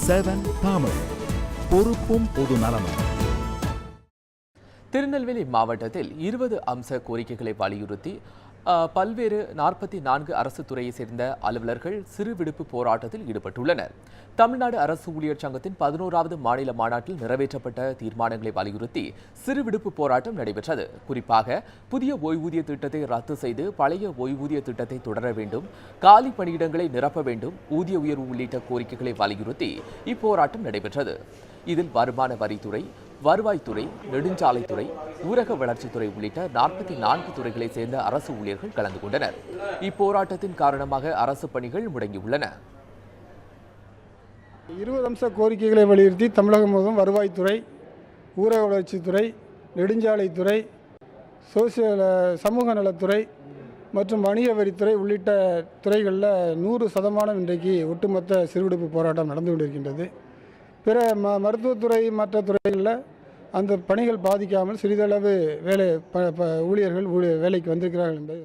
7 தமிழ் பொறுப்பும் பொது நலமும். திருநெல்வேலி மாவட்டத்தில் 20 அம்ச கோரிக்கைகளை வலியுறுத்தி பல்வேறு 44 அரசு துறையை சேர்ந்த அலுவலர்கள் சிறு விடுப்பு போராட்டத்தில் ஈடுபட்டுள்ளனர். தமிழ்நாடு அரசு ஊழியர் சங்கத்தின் 11வது மாநில மாநாட்டில் நிறைவேற்றப்பட்ட தீர்மானங்களை வலியுறுத்தி சிறு விடுப்பு போராட்டம் நடைபெற்றது. குறிப்பாக புதிய ஓய்வூதிய திட்டத்தை ரத்து செய்து பழைய ஓய்வூதிய திட்டத்தை தொடர வேண்டும், காலி பணியிடங்களை நிரப்ப வேண்டும், ஊதிய உயர்வு உள்ளிட்ட கோரிக்கைகளை வலியுறுத்தி இப்போராட்டம் நடைபெற்றது. இதில் வருமான வரித்துறை, வருவாய்த்துறை, நெடுஞ்சாலைத்துறை, ஊரக வளர்ச்சித்துறை உள்ளிட்ட 44 துறைகளை சேர்ந்த அரசு ஊழியர்கள் கலந்து கொண்டனர். இப்போராட்டத்தின் காரணமாக அரசு பணிகள் முடங்கியுள்ளன. 20 அம்ச கோரிக்கைகளை வலியுறுத்தி தமிழகம் முழுவதும் வருவாய்த்துறை, ஊரக வளர்ச்சித்துறை, நெடுஞ்சாலைத்துறை, சமூக நலத்துறை மற்றும் வணிக வரித்துறை உள்ளிட்ட துறைகளில் 100% இன்றைக்கு ஒட்டுமொத்த சிறுவிடுப்பு போராட்டம் நடந்து கொண்டிருக்கின்றது. பிற மருத்துவத்துறை மற்ற துறைகளில் அந்த பணிகள் பாதிக்காமல் சிறிதளவு ஊழியர்கள் வேலைக்கு வந்திருக்கிறார்கள் என்பது